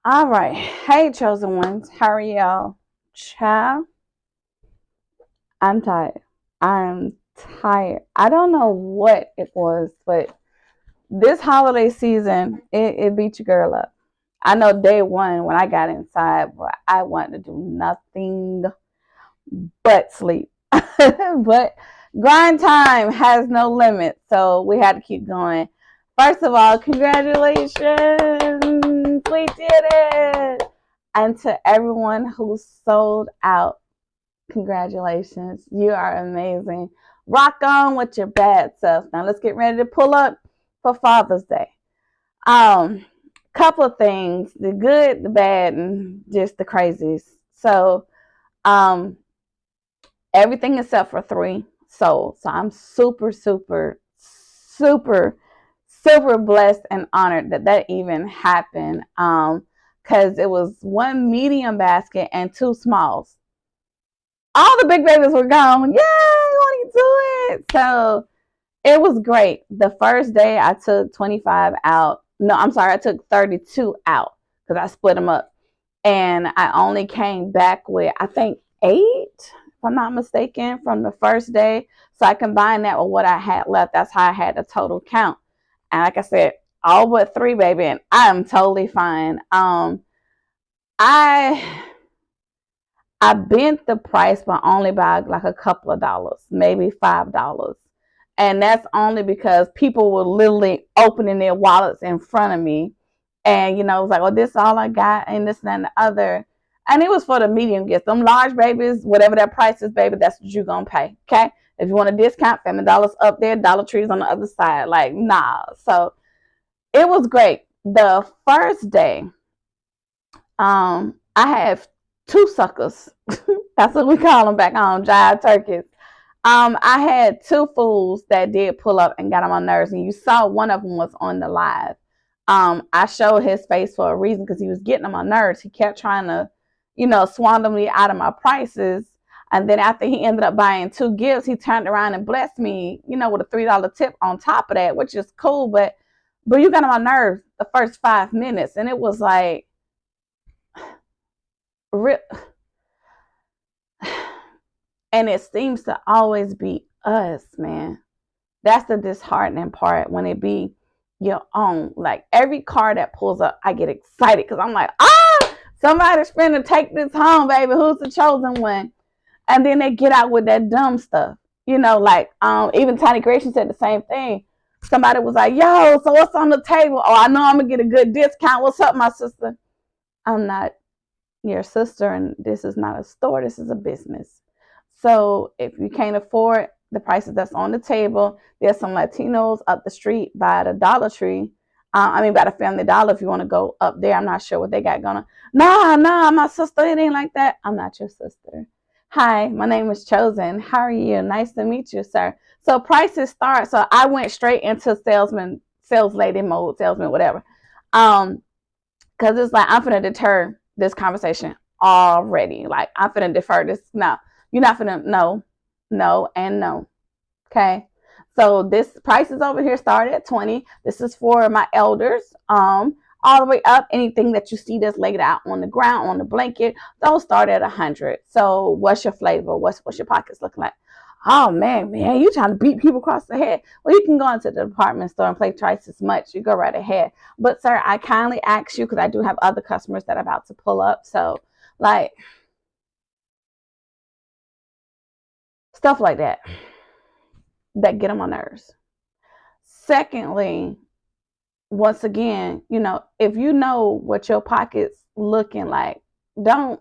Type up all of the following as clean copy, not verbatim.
All right. Hey, chosen ones. How are y'all? Child, I'm tired. I'm tired. I don't know what it was, but this holiday season, it beat your girl up. I know day one when I got inside, but I wanted to do nothing but sleep. But grind time has no limit, so we had to keep going. First of all, congratulations. We did it. And to everyone who sold out, congratulations. You are amazing. Rock on with your bad self. Now let's get ready to pull up for Father's Day. Um, Couple of things, the good, the bad, and just the crazies. So, um, everything except for three sold. So I'm super, super, super, super blessed and honored that that even happened. Because it was one medium basket and two smalls. All the big babies were gone. Yay, want to do it? So it was great. The first day I took 25 out. No, I'm sorry, I took 32 out because I split them up. And I only came back with, I think, eight, if I'm not mistaken, from the first day. So I combined that with what I had left. That's how I had the total count. And like I said, all but three, baby, and I'm totally fine. I I bent the price, but only by like a couple of dollars, maybe $5. And that's only because people were literally opening their wallets in front of me. And, it was like, oh, this is all I got, and this and the other. And it was for the medium gifts. Them large babies, whatever that price is, baby, that's what you're going to pay. Okay. If you want a discount, Family Dollar's up there, Dollar Tree's on the other side. Like, nah. So it was great. The first day, I had two suckers. That's what we call them back home, jive turkeys. I had two fools that did pull up and got on my nerves, and you saw one of them was on the live. I showed his face for a reason because he was getting on my nerves. He kept trying to, swindle me out of my prices. And then after he ended up buying two gifts, he turned around and blessed me, with a $3 tip on top of that, which is cool. But you got on my nerves the first 5 minutes, and it was like, rip. And it seems to always be us, man. That's the disheartening part when it be your own. Like every car that pulls up, I get excited because I'm like, somebody's finna take this home, baby. Who's the chosen one? And then they get out with that dumb stuff. Like even Tiny Creation said the same thing. Somebody was like, yo, so what's on the table? Oh, I know I'm gonna get a good discount. What's up, my sister? I'm not your sister, and this is not a store, this is a business. So if you can't afford the prices that's on the table, there's some Latinos up the street by the Dollar Tree. By the Family Dollar. If you want to go up there, I'm not sure what they got going on. Nah, my sister, it ain't like that. I'm not your sister. Hi, my name is Chosen. How are you? Nice to meet you, sir. So prices start. So I went straight into sales lady mode, salesman, whatever. Because it's like I'm gonna deter this conversation already. Like I'm gonna defer this. No, you're not gonna no, and no. Okay. So this price is over here started at 20. This is for my elders. All the way up, anything that you see that's laid out on the ground, on the blanket, those start at 100. So what's your flavor? What's your pockets looking like? Oh man, you trying to beat people across the head? Well, you can go into the department store and play twice as much. You go right ahead. But sir, I kindly ask you because I do have other customers that are about to pull up. So like stuff like that get on my nerves. Secondly, once again, if you know what your pocket's looking like, don't.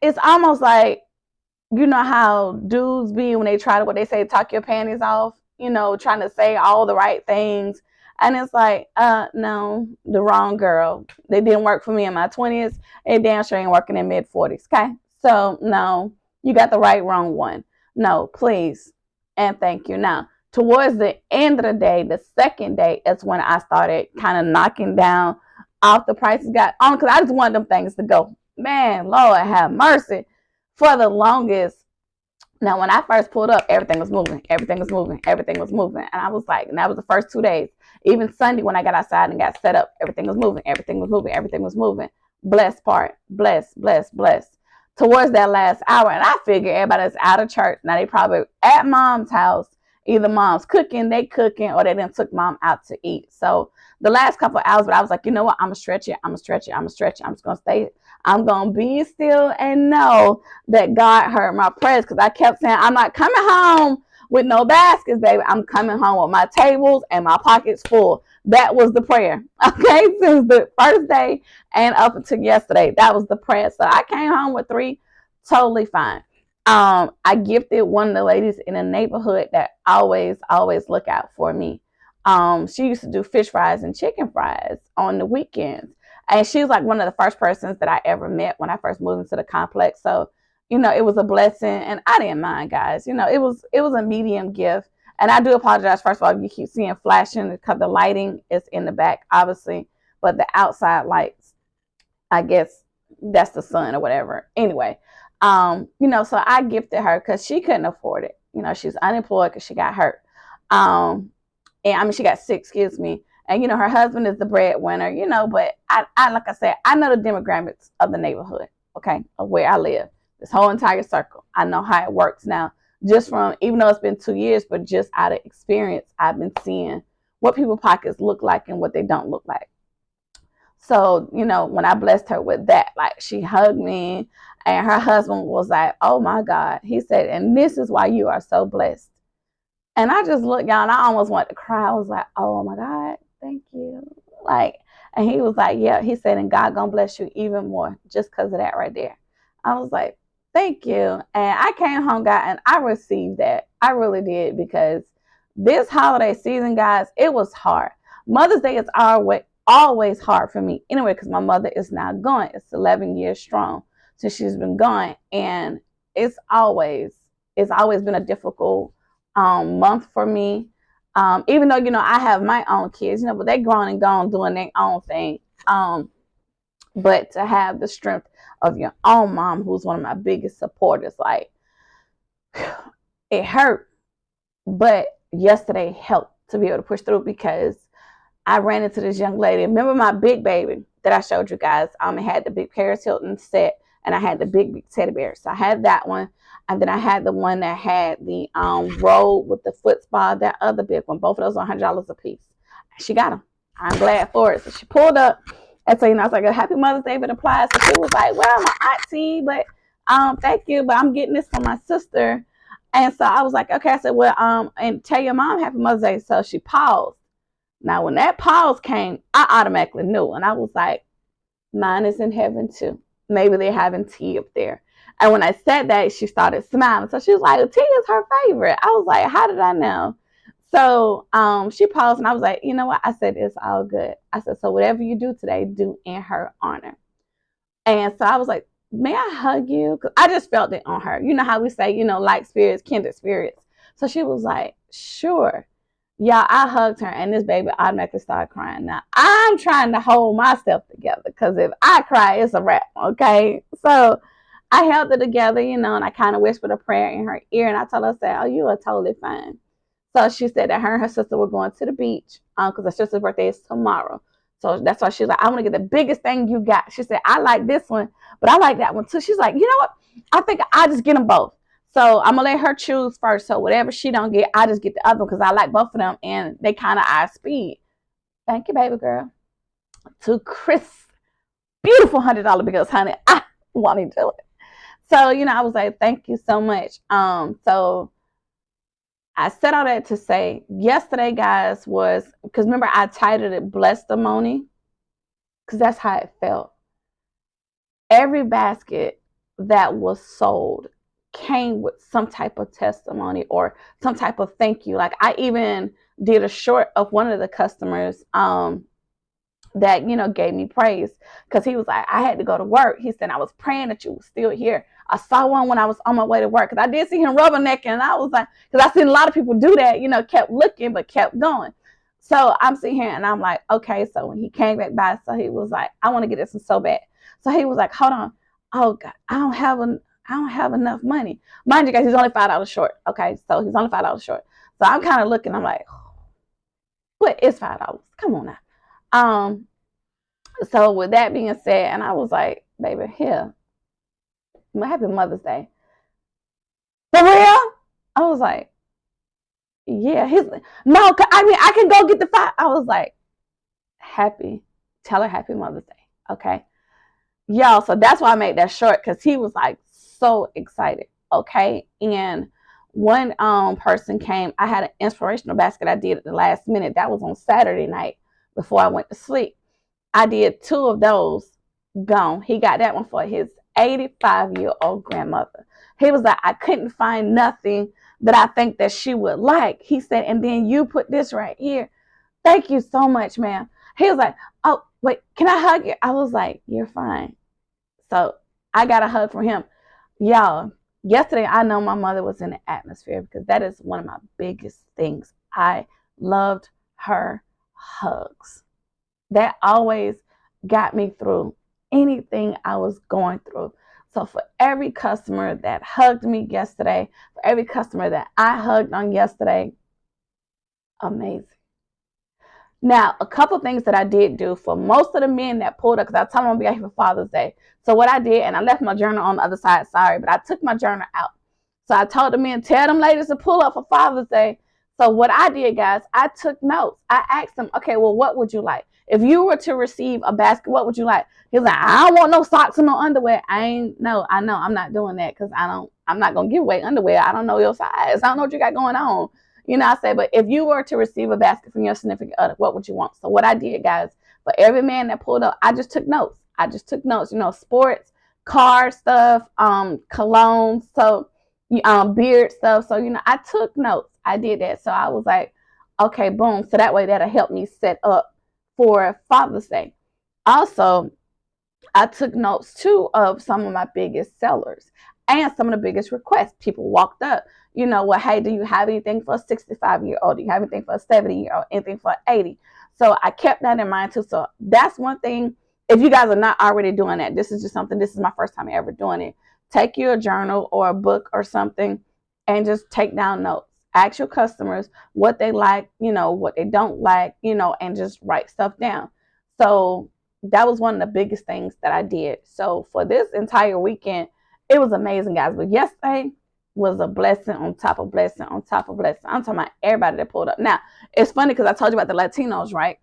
It's almost like how dudes be when they try to what they say, talk your panties off, trying to say all the right things. And it's like, no, the wrong girl. They didn't work for me in my 20s. They damn sure ain't working in mid-40s. Okay. So no, you got the wrong one. No, please. And thank you. Now, towards the end of the day, the second day is when I started kind of knocking down off the prices got on because I just wanted them things to go. Man, Lord have mercy. For the longest, Now, when I first pulled up, everything was moving, everything was moving, everything was moving. And I was like, and that was the first 2 days. Even Sunday, when I got outside and got set up, everything was moving, everything was moving, everything was moving. Blessed part, blessed, blessed, blessed. Towards that last hour, and I figure everybody's out of church. Now, they probably at mom's house. Either mom's cooking, they cooking, or they then took mom out to eat. So the last couple of hours, but I was like, you know what? I'm going to stretch it. I'm going to stretch it. I'm going to stretch it. I'm just going to stay. I'm going to be still and know that God heard my prayers, because I kept saying, I'm not coming home with no baskets, baby. I'm coming home with my tables and my pockets full. That was the prayer. Okay, since the first day and up until yesterday, that was the prayer. So I came home with 3, totally fine. I gifted one of the ladies in the neighborhood that always look out for me. She used to do fish fries and chicken fries on the weekends. And she was like one of the first persons that I ever met when I first moved into the complex. So, it was a blessing, and I didn't mind, guys. It was a medium gift. And I do apologize, first of all, if you keep seeing flashing, because the lighting is in the back, obviously. But the outside lights, I guess that's the sun or whatever. Anyway, so I gifted her because she couldn't afford it. She's unemployed because she got hurt. And she got sick, excuse me. And, her husband is the breadwinner, but I like I said, I know the demographics of the neighborhood, okay, of where I live, this whole entire circle. I know how it works now, just from, even though it's been 2 years, but just out of experience, I've been seeing what people's pockets look like and what they don't look like. So, when I blessed her with that, like, she hugged me, and her husband was like, oh my God. He said, and this is why you are so blessed. And I just looked, y'all, and I almost wanted to cry. I was like, oh my God, thank you. Like, and he was like, yeah, he said, and God gonna bless you even more just because of that right there. I was like, thank you. And I came home, God, and I received that. I really did, because this holiday season, guys, it was hard. Mother's Day is always hard for me anyway, because my mother is now gone. It's 11 years strong since she's been gone, and it's always been a difficult month for me. Even though I have my own kids, but they're grown and gone doing their own thing. But to have the strength of your own mom, who's one of my biggest supporters, like, it hurt, but yesterday helped to be able to push through, because I ran into this young lady. Remember my big baby that I showed you guys? It had the big Paris Hilton set, and I had the big teddy bear. So I had that one, and then I had the one that had the roll with the foot spa, that other big one. Both of those are $100 a piece. She got them. I'm glad for it. So she pulled up, and so I was like, "Happy Mother's Day," but applies. So she was like, "Well, my auntie, but thank you, but I'm getting this from my sister." And so I was like, "Okay." I said, "Well, and tell your mom Happy Mother's Day." So she paused. Now, when that pause came, I automatically knew. And I was like, mine is in heaven too. Maybe they're having tea up there. And when I said that, she started smiling. So she was like, tea is her favorite. I was like, how did I know? So she paused, and I was like, you know what? I said, it's all good. I said, so whatever you do today, do in her honor. And so I was like, may I hug you? Because I just felt it on her. You know how we say, like spirits, kindred spirits. So she was like, sure. Yeah, I hugged her, and this baby automatically started crying. Now, I'm trying to hold myself together, because if I cry, it's a wrap, okay? So I held it together, and I kind of whispered a prayer in her ear, and I told her, oh, you are totally fine. So she said that her and her sister were going to the beach, because her sister's birthday is tomorrow. So that's why she's like, I want to get the biggest thing you got. She said, I like this one, but I like that one too. She's like, you know what? I think I'll just get them both. So I'm going to let her choose first. So whatever she don't get, I just get the other one, because I like both of them, and they kind of eye speed. Thank you, baby girl. To Chris, beautiful $100 bills, honey. I want to do it. So, I was like, thank you so much. So I said all that to say, yesterday, guys, was, because remember I titled it Blessed-a-mony, because that's how it felt. Every basket that was sold came with some type of testimony or some type of thank you. Like, I even did a short of one of the customers that gave me praise, because he was like, I had to go to work. He said, I was praying that you were still here. I saw one when I was on my way to work, because I did see him rubbernecking, and I was like, because I seen a lot of people do that, kept looking but kept going. So I'm sitting here and I'm like, okay. So when he came back by, so he was like, I want to get this one so bad. So he was like, hold on. Oh God, I don't have I don't have enough money. Mind you guys, he's only $5 short. Okay, so he's only $5 short. So I'm kind of looking, I'm like, what is $5? Come on now. So with that being said, and I was like, baby, here, happy Mother's Day. For real? I was like, yeah. He's like, no, I mean, I can go get the $5. I was like, tell her happy Mother's Day. Okay. Y'all, so that's why I made that short, because he was like so excited. Okay. And one person came. I had an inspirational basket I did at the last minute. That was on Saturday night before I went to sleep. I did 2 of those. Gone. He got that one for his 85-year-old grandmother. He was like, I couldn't find nothing that I think that she would like. He said, and then you put this right here. Thank you so much, ma'am. He was like, oh, wait, can I hug you? I was like, you're fine. So I got a hug from him. Y'all, yesterday I know my mother was in the atmosphere, because that is one of my biggest things. I loved her hugs. That always got me through anything I was going through. So for every customer that hugged me yesterday, for every customer that I hugged on yesterday, amazing. Now, a couple things that I did do for most of the men that pulled up, because I told them I'll be out here for Father's Day. So what I did, and I left my journal on the other side, sorry, but I took my journal out. So I told the men, tell them ladies to pull up for Father's Day. So what I did, guys, I took notes. I asked them, okay, well, what would you like? If you were to receive a basket, what would you like? He was like, I don't want no socks and no underwear. I know, I'm not doing that, because I'm not going to give away underwear. I don't know your size. I don't know what you got going on. You know, I say, but if you were to receive a basket from your significant other, what would you want? So what I did, guys, for every man that pulled up, I just took notes. You know, sports, car stuff, cologne, so beard stuff. So, you know, I took notes. I did that. So I was like, okay, boom. So that way that'll help me set up for Father's Day. Also, I took notes too of some of my biggest sellers and some of the biggest requests. People walked up, you know, well, hey, do you have anything for a 65-year-old? Do you have anything for a 70-year-old? Anything for 80? So I kept that in mind too. So that's one thing. If you guys are not already doing that, this is my first time ever doing it. Take you a journal or a book or something and just take down notes. Ask your customers what they like, you know, what they don't like, you know, and just write stuff down. So that was one of the biggest things that I did. So for this entire weekend, it was amazing, guys. But yesterday was a blessing on top of blessing on top of blessing. I'm talking about everybody that pulled up. Now, it's funny because I told you about the Latinos, right?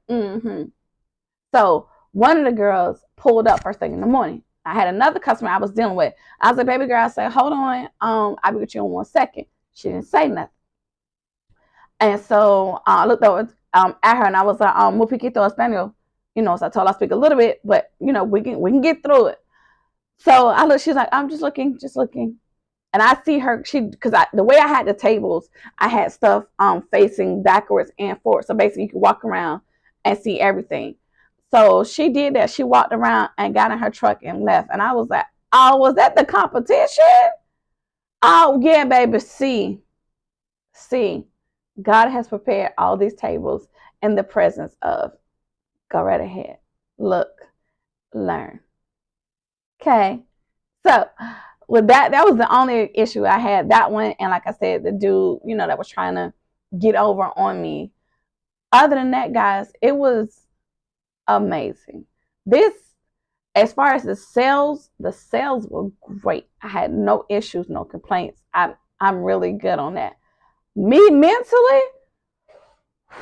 So one of the girls pulled up first thing in the morning. I had another customer I was dealing with. I was like, baby girl, I said, hold on. I'll be with you in 1 second. She didn't say nothing. And so I looked over at her and I was like, muy poquito español. You know, so I told her I speak a little bit, but you know, we can get through it. So I look, she's like, I'm just looking. And I see her, because the way I had the tables, I had stuff facing backwards and forward. So basically you could walk around and see everything. So she did that. She walked around and got in her truck and left. And I was like, oh, was that the competition? Oh, yeah, baby. See, God has prepared all these tables in the presence of. Go right ahead. Look, learn. Okay. So with that was the only issue I had. That one, and like I said, the dude, you know, that was trying to get over on me. Other than that, guys, it was amazing. This, as far as the sales were great. I had no issues, no complaints. I'm really good on that. Me mentally,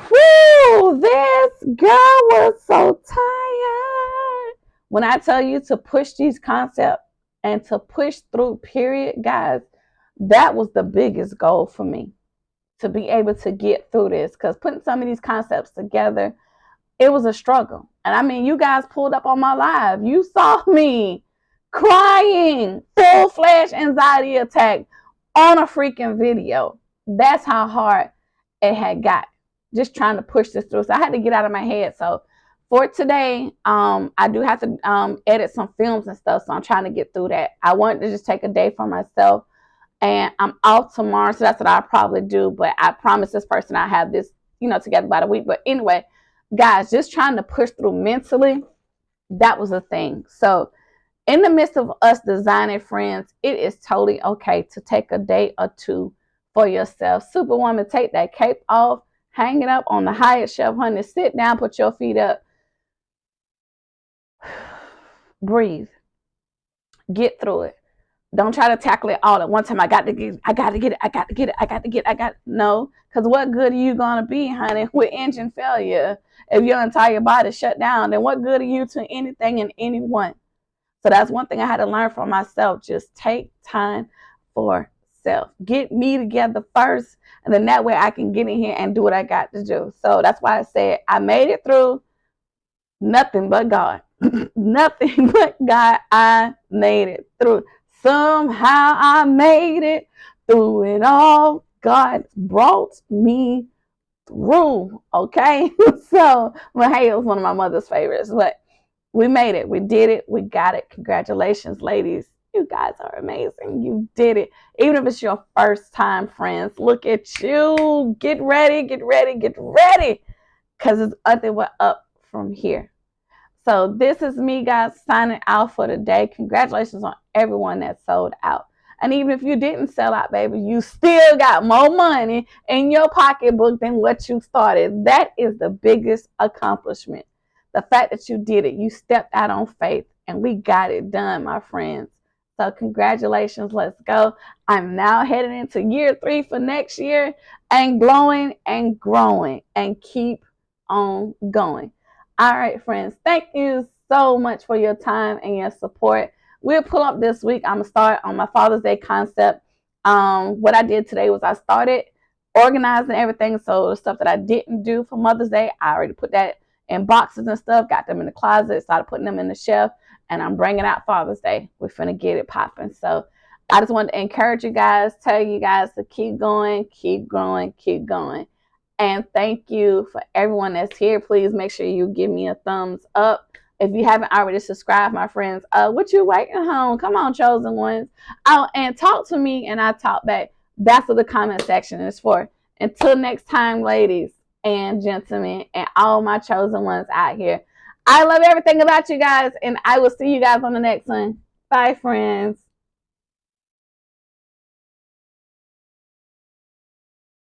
whoo, this girl was so tired. When I tell you to push these concepts and to push through, period, guys, that was the biggest goal for me, to be able to get through this. Because putting some of these concepts together, it was a struggle. And I mean, you guys pulled up on my live. You saw me crying, full-fledged anxiety attack on a freaking video. That's how hard it had got, just trying to push this through. So I had to get out of my head. So for today, I do have to edit some films and stuff. So I'm trying to get through that. I wanted to just take a day for myself. And I'm off tomorrow. So that's what I'll probably do. But I promise this person I have this, you know, together by the week. But anyway, guys, just trying to push through mentally, that was a thing. So In the midst of us designing friends, it is totally okay to take a day or two for yourself. Superwoman, take that cape off, hang it up on the highest shelf, honey. Sit down, put your feet up, breathe, get through it. Don't try to tackle it all at one time. I got to get it. I got to get it. I got to get it. I got to get it. I got no. Because what good are you gonna be, honey, with engine failure? If your entire body shut down, then what good are you to anything and anyone? So that's one thing I had to learn for myself. Just take time for self. Get me together first, and then that way I can get in here and do what I got to do. So that's why I said I made it through. Nothing but God. Nothing but God. I made it through. Somehow I made it through it all. God brought me through. Okay. So, well, hey, it was one of my mother's favorites, but we made it. We did it. We got it. Congratulations, ladies. You guys are amazing. You did it. Even if it's your first time, friends, look at you. Get ready, get ready, get ready. Because it's nothing but up from here. So this is me, guys, signing out for today. Congratulations on everyone that sold out. And even if you didn't sell out, baby, you still got more money in your pocketbook than what you started. That is the biggest accomplishment. The fact that you did it, you stepped out on faith, and we got it done, my friends. So congratulations, let's go. I'm now heading into year 3 for next year and glowing and growing and keep on going. All right, friends, thank you so much for your time and your support. We'll pull up this week. I'm going to start on my Father's Day concept. What I did today was I started organizing everything. So the stuff that I didn't do for Mother's Day, I already put that in boxes and stuff, got them in the closet, started putting them in the shelf, and I'm bringing out Father's Day. We're finna get it popping. So I just want to encourage you guys, tell you guys to keep going, keep growing, keep going. And thank you for everyone that's here. Please make sure you give me a thumbs up. If you haven't already subscribed, my friends, what you waiting on? Come on, chosen ones. Oh, and talk to me and I talk back. That's what the comment section is for. Until next time, ladies and gentlemen, and all my chosen ones out here. I love everything about you guys, and I will see you guys on the next one. Bye, friends.